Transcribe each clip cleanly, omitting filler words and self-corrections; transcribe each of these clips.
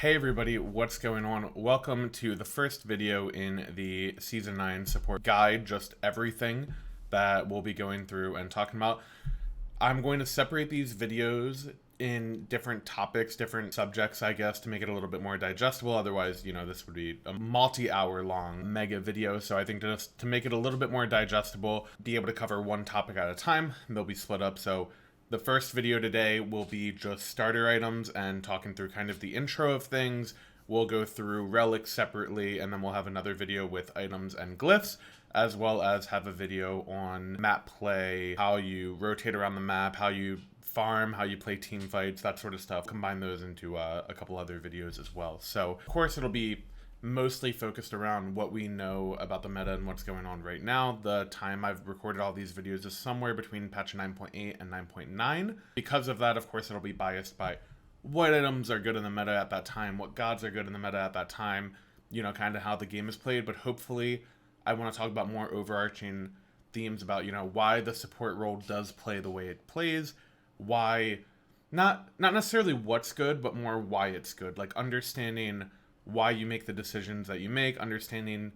Hey everybody, what's going on? Welcome to the first video in the Season 9 support guide, just everything that we'll be going through and talking about. I'm going to separate these videos in different topics, different subjects, I guess, to make it a little bit more digestible. Otherwise, this would be a multi-hour long mega video. So I think just to make it a little bit more digestible, be able to cover one topic at a time, they'll be split up. So the first video today will be just starter items and talking through kind of the intro of things. We'll go through relics separately, and then we'll have another video with items and glyphs, as well as have a video on map play, how you rotate around the map, how you farm, how you play team fights, that sort of stuff. Combine those into a couple other videos as well. So, of course, it'll be mostly focused around what we know about the meta and what's going on right now. The time I've recorded all these videos is somewhere between patch 9.8 and 9.9. Because of that, of course, it'll be biased by what items are good in the meta at that time, what gods are good in the meta at that time, kind of how the game is played. But hopefully, I want to talk about more overarching themes about, why the support role does play the way it plays, why, not necessarily what's good, but more why it's good, like understanding why you make the decisions that you make, understanding,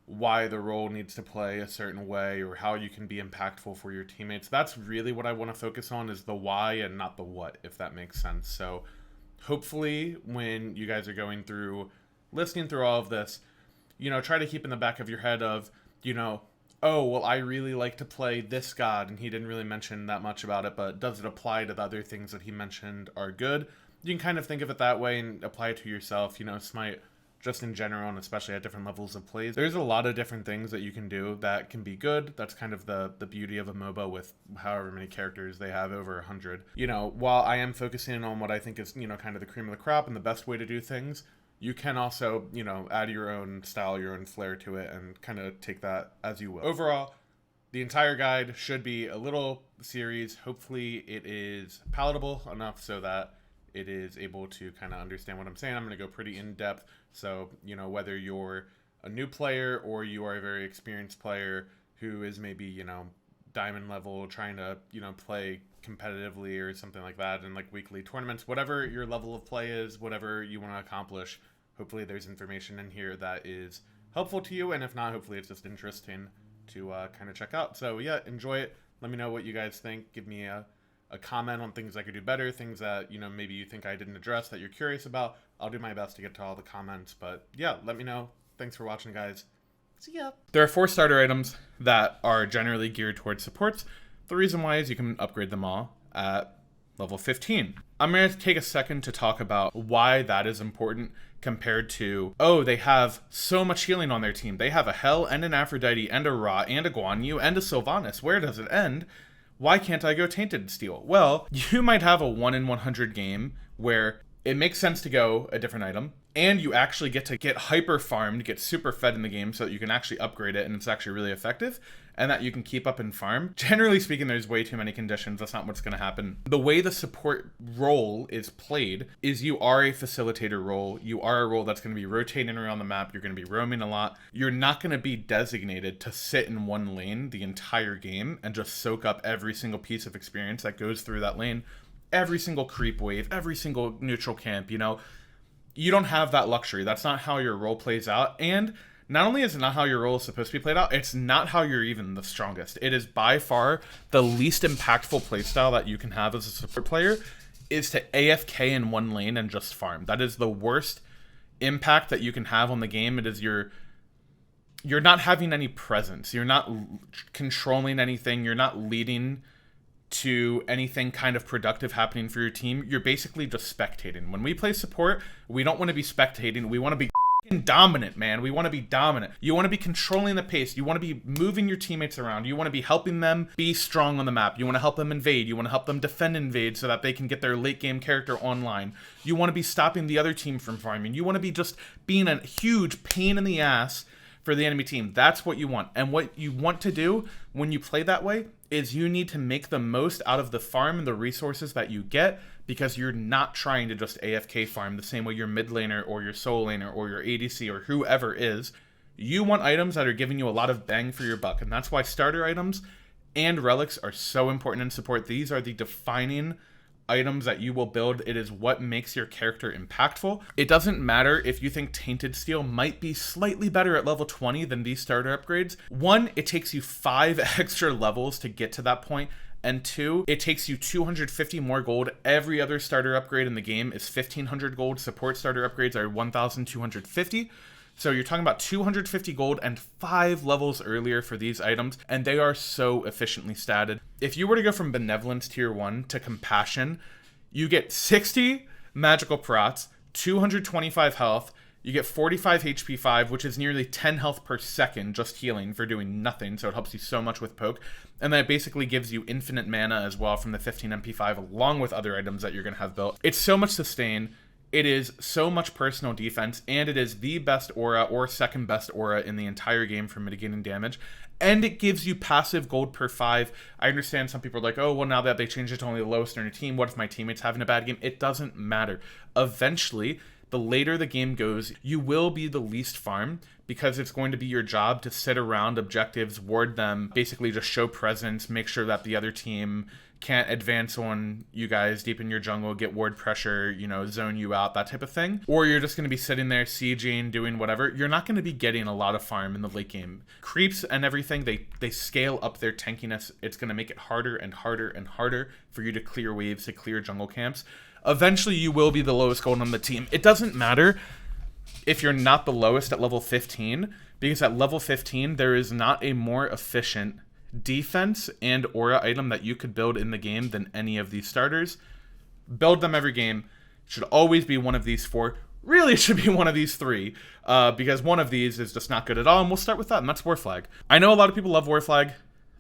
why the role needs to play a certain way or how you can be impactful for your teammates. That's really what I want to focus on, is the why and not the what, if that makes sense. So hopefully when you guys are going through, listening through all of this, try to keep in the back of your head of, oh, well, I really like to play this god, and he didn't really mention that much about it, but does it apply to the other things that he mentioned are good? You can kind of think of it that way and apply it to yourself, Smite, just in general, and especially at different levels of plays. There's a lot of different things that you can do that can be good. That's kind of the beauty of a MOBA with however many characters they have, over 100. While I am focusing on what I think is, kind of the cream of the crop and the best way to do things, you can also, add your own style, your own flair to it, and kind of take that as you will. Overall, the entire guide should be a little series. Hopefully it is palatable enough so that it is able to kind of understand what I'm saying. I'm going to go pretty in-depth. So, whether you're a new player or you are a very experienced player who is maybe, diamond level, trying to, play competitively or something like that in like weekly tournaments, whatever your level of play is, whatever you want to accomplish, hopefully there's information in here that is helpful to you. And if not, hopefully it's just interesting to kind of check out. So yeah, enjoy it. Let me know what you guys think. Give me a comment on things I could do better, things that, maybe you think I didn't address that you're curious about. I'll do my best to get to all the comments, but yeah, let me know. Thanks for watching, guys. See ya. There are 4 starter items that are generally geared towards supports. The reason why is you can upgrade them all at level 15. I'm going to take a second to talk about why that is important compared to, oh, they have so much healing on their team. They have a Hel and an Aphrodite and a Ra and a Guan Yu and a Sylvanas. Where does it end? Why can't I go Tainted Steel? Well, you might have a 1 in 100 game where it makes sense to go a different item, and you actually get to get hyper farmed, get super fed in the game so that you can actually upgrade it and it's actually really effective, and that you can keep up and farm. Generally speaking, there's way too many conditions. That's not what's going to happen. The way the support role is played is you are a facilitator role. You are a role that's going to be rotating around the map. You're going to be roaming a lot. You're not going to be designated to sit in one lane the entire game and just soak up every single piece of experience that goes through that lane. Every single creep wave, every single neutral camp, you don't have that luxury. That's not how your role plays out. And not only is it not how your role is supposed to be played out, it's not how you're even the strongest. It is by far the least impactful playstyle that you can have as a support player, is to AFK in one lane and just farm. That is the worst impact that you can have on the game. It is you're not having any presence. You're not controlling anything. You're not leading to anything kind of productive happening for your team. You're basically just spectating. When we play support, we don't want to be spectating. We want to be dominant, man. We want to be dominant. You want to be controlling the pace. You want to be moving your teammates around. You want to be helping them be strong on the map. You want to help them invade. You want to help them defend invade so that they can get their late game character online. You want to be stopping the other team from farming. You want to be just being a huge pain in the ass for the enemy team. That's what you want. And what you want to do when you play that way is you need to make the most out of the farm and the resources that you get, because you're not trying to just AFK farm the same way your mid laner or your solo laner or your ADC or whoever is. You want items that are giving you a lot of bang for your buck, and that's why starter items and relics are so important in support. These are the defining items that you will build. It is what makes your character impactful. It doesn't matter if you think Tainted Steel might be slightly better at level 20 than these starter upgrades. One, it takes you 5 extra levels to get to that point. And 2, it takes you 250 more gold. Every other starter upgrade in the game is 1,500 gold. Support starter upgrades are 1,250. So you're talking about 250 gold and 5 levels earlier for these items, and they are so efficiently statted. If you were to go from Benevolence Tier 1 to Compassion, you get 60 magical prots, 225 health, you get 45 HP 5, which is nearly 10 health per second just healing for doing nothing, so it helps you so much with poke. And then it basically gives you infinite mana as well from the 15 MP5, along with other items that you're going to have built. It's so much sustain, it is so much personal defense, and it is the best aura or second best aura in the entire game for mitigating damage. And it gives you passive gold per 5. I understand some people are like, oh, well, now that they changed it to only the lowest in your team, what if my teammate's having a bad game? It doesn't matter. Eventually, the later the game goes, you will be the least farm because it's going to be your job to sit around objectives, ward them, basically just show presence, make sure that the other team can't advance on you guys deep in your jungle, get ward pressure, you know, zone you out, that type of thing. Or you're just going to be sitting there sieging, doing whatever. You're not going to be getting a lot of farm in the late game. Creeps and everything, they scale up their tankiness. It's going to make it harder and harder and harder for you to clear waves, to clear jungle camps. Eventually, you will be the lowest gold on the team. It doesn't matter if you're not the lowest at level 15, because at level 15, there is not a more efficient defense and aura item that you could build in the game than any of these starters. Build them every game. Should always be one of these 4. Really, it should be one of these 3, because one of these is just not good at all, and we'll start with that, and that's War Flag. I know a lot of people love War Flag.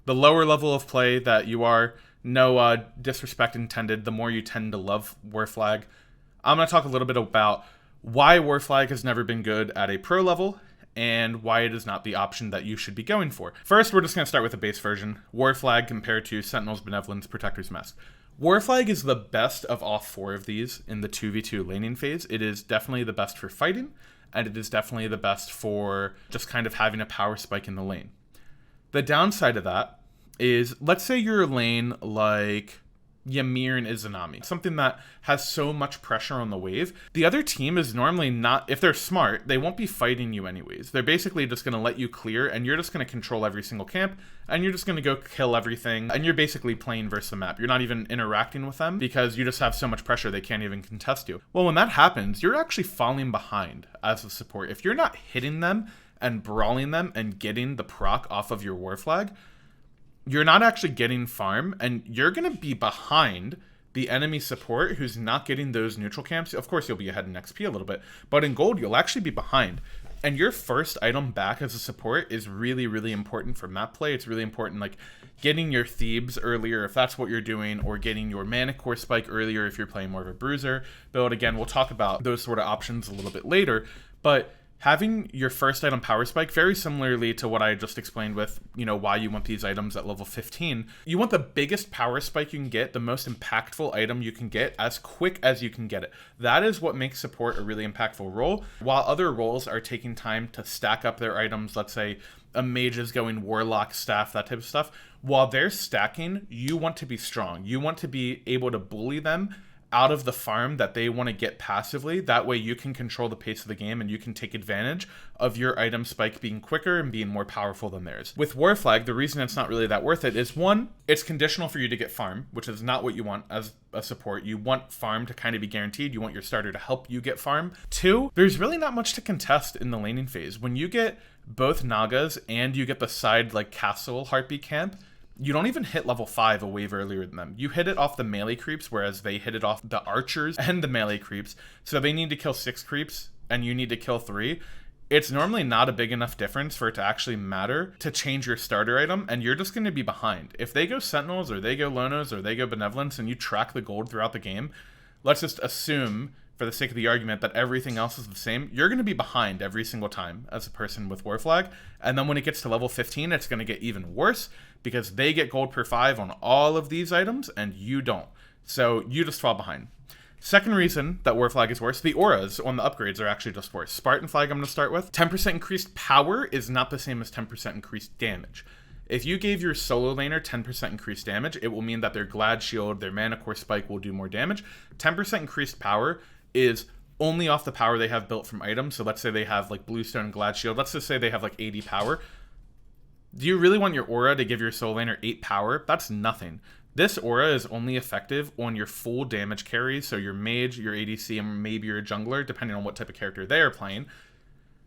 The lower level of play that you are, no disrespect intended, the more you tend to love War Flag. I'm going to talk a little bit about why War Flag has never been good at a pro level and why it is not the option that you should be going for. First, we're just going to start with the base version. War Flag compared to Sentinel's Benevolence, Protector's Mask. War Flag is the best of all 4 of these in the 2v2 laning phase. It is definitely the best for fighting, and it is definitely the best for just kind of having a power spike in the lane. The downside of that is, let's say you're a lane like Ymir and Izanami, something that has so much pressure on the wave. The other team is normally not, if they're smart, they won't be fighting you anyways. They're basically just going to let you clear, and you're just going to control every single camp, and you're just going to go kill everything, and you're basically playing versus the map. You're not even interacting with them because you just have so much pressure they can't even contest you. Well, when that happens, you're actually falling behind as a support. If you're not hitting them and brawling them and getting the proc off of your War Flag, you're not actually getting farm, and you're going to be behind the enemy support who's not getting those neutral camps. Of course, you'll be ahead in XP a little bit, but in gold, you'll actually be behind. And your first item back as a support is really, really important for map play. It's really important, like getting your Thebes earlier if that's what you're doing, or getting your Mana Core Spike earlier if you're playing more of a bruiser build. Again, we'll talk about those sort of options a little bit later, but having your first item power spike, very similarly to what I just explained with, you know, why you want these items at level 15, you want the biggest power spike you can get, the most impactful item you can get, as quick as you can get it. That is what makes support a really impactful role, while other roles are taking time to stack up their items. Let's say a mage is going warlock, staff, that type of stuff. While they're stacking, you want to be strong. You want to be able to bully them out of the farm that they want to get passively. That way you can control the pace of the game, and you can take advantage of your item spike being quicker and being more powerful than theirs. With War Flag, the reason it's not really that worth it is, one, it's conditional for you to get farm, which is not what you want as a support. You want farm to kind of be guaranteed. You want your starter to help you get farm. Two, there's really not much to contest in the laning phase. When you get both Nagas and you get the side like castle heartbeat camp, you don't even hit level 5 a wave earlier than them. You hit it off the melee creeps, whereas they hit it off the archers and the melee creeps. So they need to kill 6 creeps, and you need to kill 3. It's normally not a big enough difference for it to actually matter to change your starter item, and you're just going to be behind. If they go Sentinels, or they go Lonos, or they go Benevolence, and you track the gold throughout the game, let's just assume, for the sake of the argument, that everything else is the same, you're going to be behind every single time as a person with War Flag. And then when it gets to level 15, it's going to get even worse, because they get gold per 5 on all of these items, and you don't. So you just fall behind. Second reason that War Flag is worse, the auras on the upgrades are actually just worse. Spartan Flag I'm going to start with. 10% increased power is not the same as 10% increased damage. If you gave your solo laner 10% increased damage, it will mean that their Glad Shield, their Mana Core Spike will do more damage. 10% increased power is only off the power they have built from items. So let's say they have like Bluestone, Glad Shield. Let's just say they have like 80 power. Do you really want your aura to give your solo laner 8 power? That's nothing. This aura is only effective on your full damage carries, so your mage, your ADC, and maybe your jungler, depending on what type of character they are playing.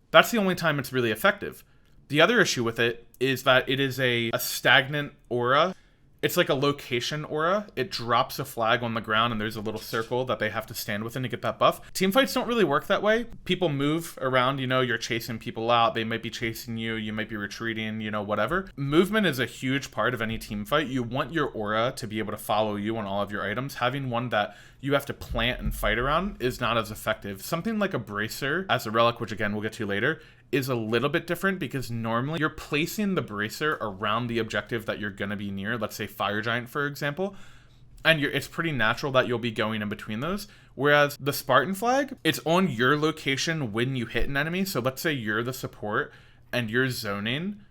That's the only time it's really effective. The other issue with it is that it is a stagnant aura. It's like a location aura. It drops a flag on the ground and there's a little circle that they have to stand within to get that buff. Teamfights don't really work that way. People move around, you know, you're chasing people out. They might be chasing you. You might be retreating, you know, whatever. Movement is a huge part of any teamfight. You want your aura to be able to follow you on all of your items. Having one that you have to plant and fight around is not as effective. Something like a bracer as a relic, which again we'll get to later, is a little bit different because normally you're placing the bracer around the objective that you're going to be near. Let's say Fire Giant, for example. And it's pretty natural that you'll be going in between those. Whereas the Spartan flag, it's on your location when you hit an enemy. So let's say you're the support and you're zoning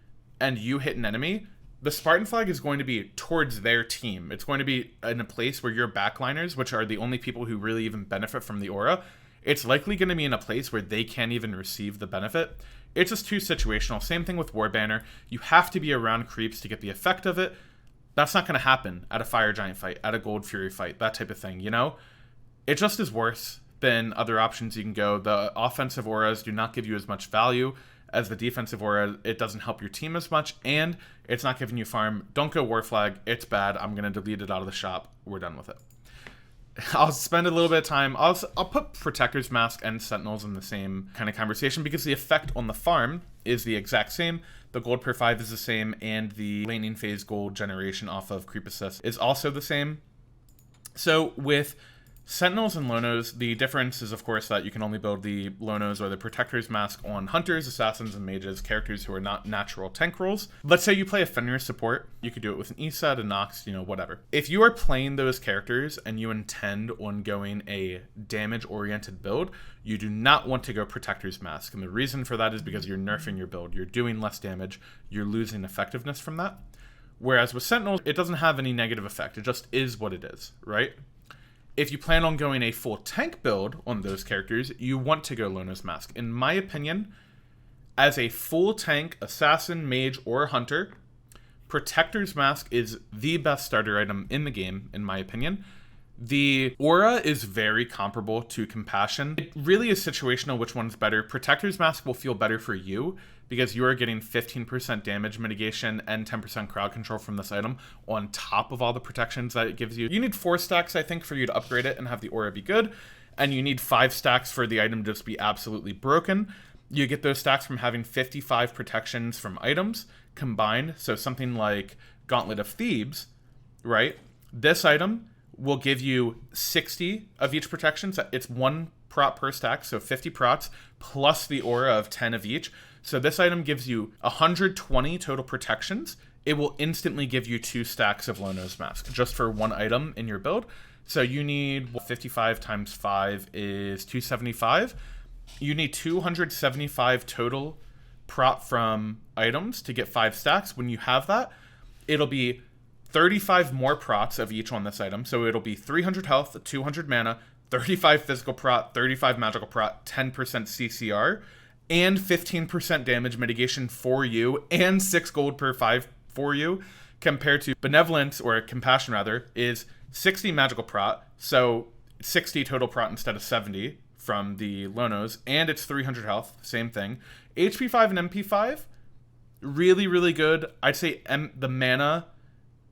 and you hit an enemy. The Spartan flag is going to be towards their team. It's going to be in a place where your backliners, which are the only people who really even benefit from the aura, it's likely going to be in a place where they can't even receive the benefit. It's just too situational. Same thing with War Banner. You have to be around creeps to get the effect of it. That's not going to happen at a Fire Giant fight, at a Gold Fury fight, that type of thing, you know? It just is worse than other options you can go. The offensive auras do not give you as much value as the defensive aura. It doesn't help your team as much, and it's not giving you farm. Don't go War Flag. It's bad. I'm going to delete it out of the shop. We're done with it. I'll spend a little bit of time. I'll put Protector's Mask and Sentinels in the same kind of conversation because the effect on the farm is the exact same. The gold per 5 is the same, and the laning phase gold generation off of Creep Assist is also the same. So with Sentinels and Lonos, the difference is, of course, that you can only build the Lonos or the Protector's Mask on Hunters, Assassins, and Mages, characters who are not natural tank roles. Let's say you play a Fenrir support. You could do it with an Eset, a Nox, you know, whatever. If you are playing those characters and you intend on going a damage-oriented build, you do not want to go Protector's Mask. And the reason for that is because you're nerfing your build. You're doing less damage. You're losing effectiveness from that. Whereas with Sentinels, it doesn't have any negative effect. It just is what it is, right? If you plan on going a full tank build on those characters, you want to go Lonos Mask. In my opinion, as a full tank assassin, mage, or hunter, Protector's Mask is the best starter item in the game, in my opinion. The aura is very comparable to Compassion. It really is situational which one's better. Protector's Mask will feel better for you because you are getting 15% damage mitigation and 10% crowd control from this item on top of all the protections that it gives you. You need 4 stacks, I think, for you to upgrade it and have the aura be good, and you need 5 stacks for the item to just be absolutely broken. You get those stacks from having 55 protections from items combined, so something like Gauntlet of Thebes, right? This item will give you 60 of each protection. So it's 1 prot per stack, so 50 prots, plus the aura of 10 of each. So this item gives you 120 total protections. It will instantly give you 2 stacks of Lonos Mask, just for 1 item in your build. So you need 55 times 5 is 275. You need 275 total prot from items to get 5 stacks. When you have that, it'll be 35 more prots of each on this item. So it'll be 300 health, 200 mana, 35 physical prot, 35 magical prot, 10% CCR, and 15% damage mitigation for you, and 6 gold per 5 for you, compared to Benevolence, or Compassion rather, is 60 magical prot, so 60 total prot instead of 70 from the Lonos, and it's 300 health, same thing. HP 5 and MP 5, really, really good. I'd say the mana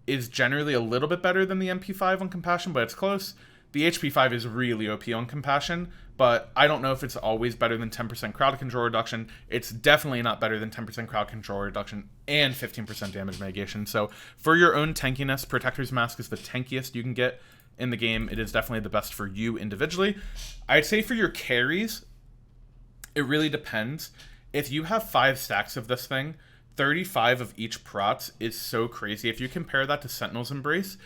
is generally a little bit better than the MP5 on Compassion, but it's close. The HP5 is really OP on Compassion, but I don't know if it's always better than 10% crowd control reduction. It's definitely not better than 10% crowd control reduction and 15% damage mitigation. So for your own tankiness, Protector's Mask is the tankiest you can get in the game. It is definitely the best for you individually. I'd say for your carries, it really depends. If you have 5 stacks of this thing, 35 of each prots is so crazy. If you compare that to Sentinel's Embrace,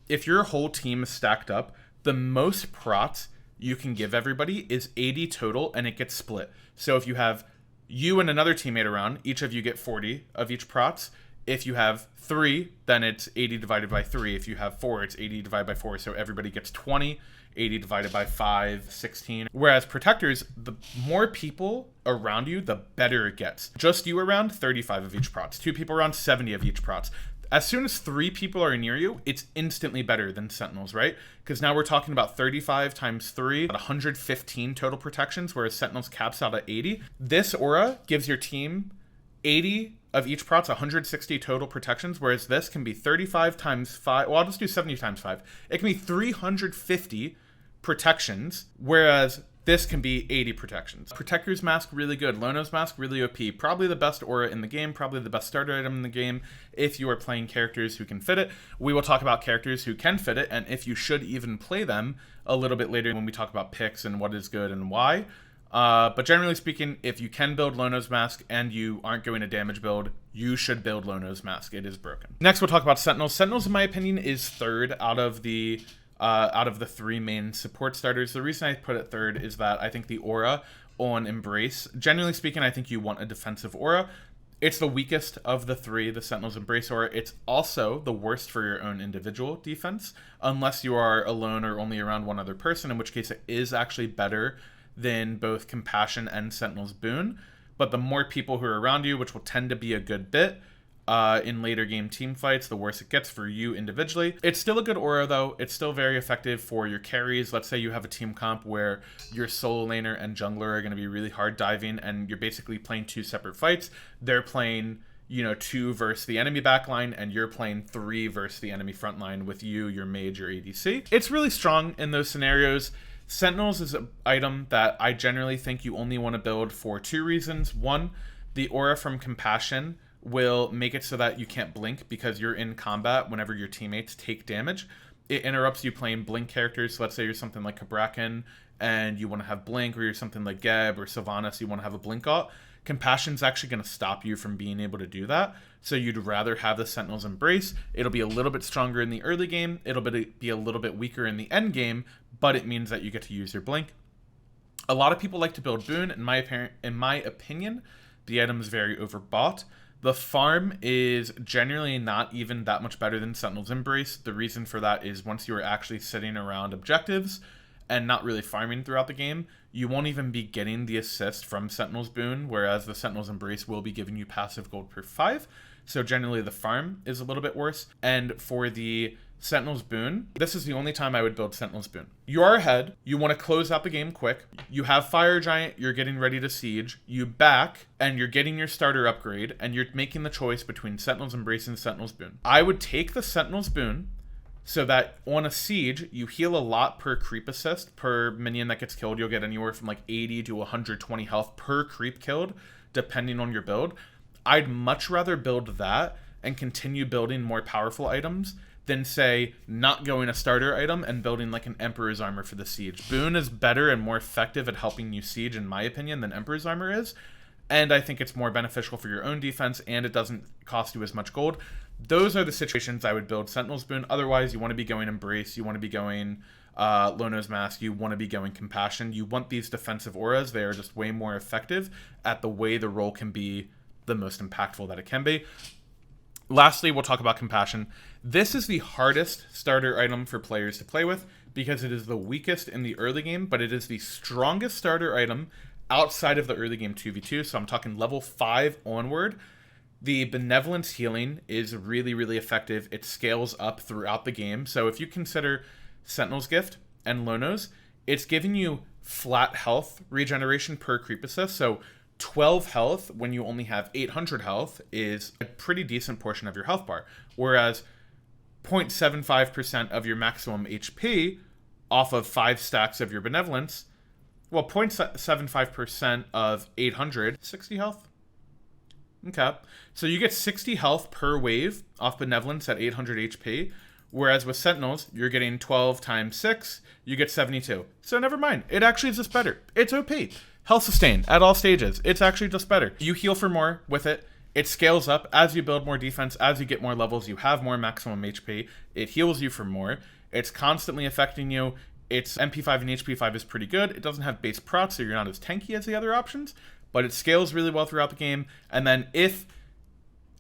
if your whole team is stacked up, the most prots you can give everybody is 80 total, and it gets split. So if you have you and another teammate around, each of you get 40 of each prots. If you have 3, then it's 80 divided by 3. If you have 4, it's 80 divided by 4. So everybody gets 20. 80 divided by 5, 16. Whereas protectors, the more people around you, the better it gets. Just you around, 35 of each prots. 2 people around, 70 of each prots. As soon as 3 people are near you, it's instantly better than Sentinels, right? Because now we're talking about 35 times 3, 115 total protections, whereas Sentinels caps out at 80. This aura gives your team 80 of each prot's 160 total protections, whereas this can be 35 times 5. Well, I'll just do 70 times 5. It can be 350 protections, whereas this can be 80 protections. Protector's Mask, really good. Lono's Mask, really OP. Probably the best aura in the game, probably the best starter item in the game if you are playing characters who can fit it. We will talk about characters who can fit it, and if you should even play them a little bit later when we talk about picks and what is good and why. But generally speaking, if you can build Lono's Mask and you aren't going to damage build, you should build Lono's Mask. It is broken. Next, we'll talk about Sentinels. Sentinels, in my opinion, is third out of the 3 main support starters. The reason I put it third is that I think the aura on Embrace, generally speaking, I think you want a defensive aura. It's the weakest of the 3, the Sentinel's Embrace aura. It's also the worst for your own individual defense, unless you are alone or only around one other person, in which case it is actually better than both Compassion and Sentinel's Boon. But the more people who are around you, which will tend to be a good bit, in later game team fights, the worse it gets for you individually. It's still a good aura though. It's still very effective for your carries. Let's say you have a team comp where your solo laner and jungler are going to be really hard diving and you're basically playing 2 separate fights. They're playing, 2 versus the enemy backline and you're playing 3 versus the enemy front line with you, your mage, your ADC. It's really strong in those scenarios. Sentinels is an item that I generally think you only want to build for 2 reasons. 1, the aura from Compassion will make it so that you can't blink because you're in combat whenever your teammates take damage. It interrupts you playing blink characters. So let's say you're something like Kabrakan and you want to have blink, or you're something like Geb or Sylvanas, you want to have a blink out. Compassion's actually going to stop you from being able to do that. So you'd rather have the Sentinel's Embrace. It'll be a little bit stronger in the early game. It'll be a little bit weaker in the end game, but it means that you get to use your blink. A lot of people like to build Boon. In my opinion, the item is very overbought. The farm is generally not even that much better than Sentinel's Embrace. The reason for that is once you are actually sitting around objectives and not really farming throughout the game, you won't even be getting the assist from Sentinel's Boon, whereas the Sentinel's Embrace will be giving you passive gold per 5. So generally the farm is a little bit worse. And for the Sentinel's Boon, this is the only time I would build Sentinel's Boon. You are ahead, you want to close out the game quick, you have Fire Giant, you're getting ready to siege, you back, and you're getting your starter upgrade, and you're making the choice between Sentinel's Embrace and Sentinel's Boon. I would take the Sentinel's Boon, so that on a siege, you heal a lot per creep assist. Per minion that gets killed, you'll get anywhere from like 80 to 120 health per creep killed, depending on your build. I'd much rather build that and continue building more powerful items than, say, not going a starter item and building like an Emperor's Armor for the siege. Boon is better and more effective at helping you siege, in my opinion, than Emperor's Armor is. And I think it's more beneficial for your own defense, and it doesn't cost you as much gold. Those are the situations I would build Sentinel's Boon. Otherwise, you want to be going Embrace, you want to be going Lono's Mask, you want to be going Compassion. You want these defensive auras. They are just way more effective at the way the role can be the most impactful that it can be. Lastly, we'll talk about Compassion. This is the hardest starter item for players to play with because it is the weakest in the early game, but it is the strongest starter item outside of the early game 2v2. So I'm talking level 5 onward. The Benevolence healing is really, really effective. It scales up throughout the game. So if you consider Sentinel's Gift and Lono's, it's giving you flat health regeneration per creep assist. So 12 health when you only have 800 health is a pretty decent portion of your health bar. Whereas 0.75% of your maximum HP off of 5 stacks of your Benevolence, well, 0.75% of 800, 60 health? Okay. So you get 60 health per wave off Benevolence at 800 HP, whereas with Sentinels, you're getting 12 times 6, you get 72. So never mind. It actually is just better. It's OP. Health sustain at all stages. It's actually just better. You heal for more with it. It scales up as you build more defense, as you get more levels, you have more maximum HP. It heals you for more. It's constantly affecting you. Its MP5 and HP5 is pretty good. It doesn't have base procs, so you're not as tanky as the other options, but it scales really well throughout the game. And then if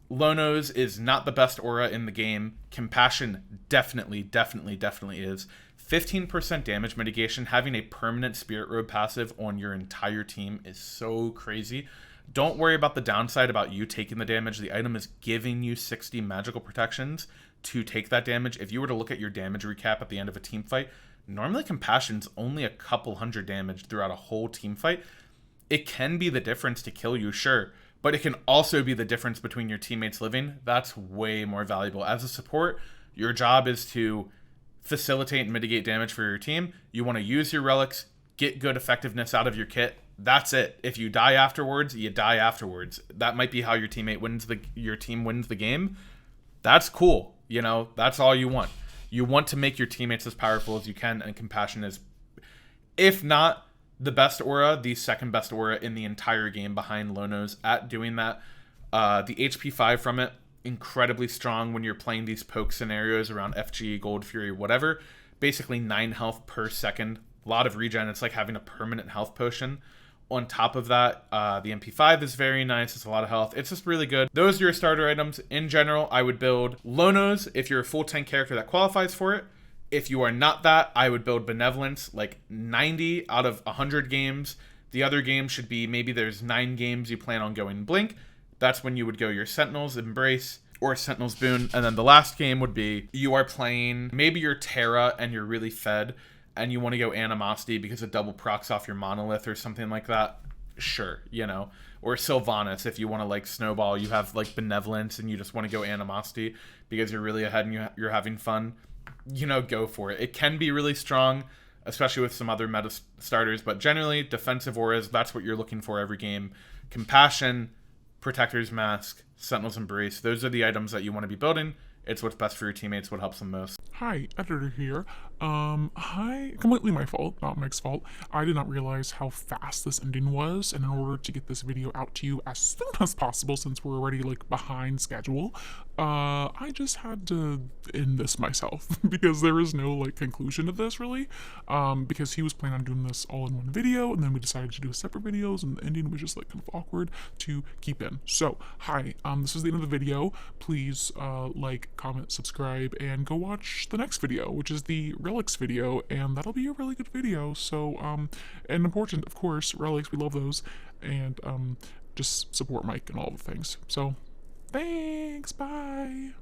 Lono's is not the best aura in the game. Compassion definitely is. 15% damage mitigation, having a permanent Spirit Robe passive on your entire team is so crazy. Don't worry about the downside about you taking the damage. The item is giving you 60 magical protections to take that damage. If you were to look at your damage recap at the end of a team fight, normally Compassion's only a couple hundred damage throughout a whole team fight. It can be the difference to kill you, sure, but it can also be the difference between your teammates living. That's way more valuable. As a support, your job is to facilitate and mitigate damage for your team. You want to use your relics, get good effectiveness out of your kit. That's it. If you die afterwards, you die afterwards. That might be how your team wins the game. That's cool. You know, that's all you want. You want to make your teammates as powerful as you can, and Compassion is, if not the best aura, the second best aura in the entire game behind Lono's at doing that. The HP 5 from it, incredibly strong when you're playing these poke scenarios around FG, Gold Fury, whatever. Basically 9 health per second. A lot of regen. It's like having a permanent health potion. On top of that, the MP5 is very nice. It's a lot of health. It's just really good. Those are your starter items. In general, I would build Lono's if you're a full tank character that qualifies for it. If you are not that, I would build Benevolence, like 90 out of 100 games. The other game should be, maybe there's 9 games you plan on going Blink. That's when you would go your Sentinel's Embrace or Sentinel's Boon. And then the last game would be, you are playing, maybe you're Terra and you're really fed, and you want to go Animosity because it double procs off your Monolith or something like that. Sure, you know. Or Sylvanas, if you want to like snowball, you have like Benevolence and you just want to go Animosity because you're really ahead and you're having fun. You know, go for it. It can be really strong, especially with some other meta starters, but generally defensive auras, that's what you're looking for every game. Compassion, Protector's Mask, Sentinel's Embrace, those are the items that you want to be building. It's what's best for your teammates, what helps them most. Hi, editor here. Completely my fault, not Mike's fault. I did not realize how fast this ending was, and in order to get this video out to you as soon as possible, since we're already like behind schedule, I just had to end this myself because there is no like conclusion to this really, because he was planning on doing this all in one video, and then we decided to do separate videos, and the ending was just like kind of awkward to keep in. So, hi, this is the end of the video. Please, like, comment, subscribe, and go watch the next video, which is the relics video, and that'll be a really good video. So and important, of course, relics, we love those, and just support Mike and all the things. So thanks, bye.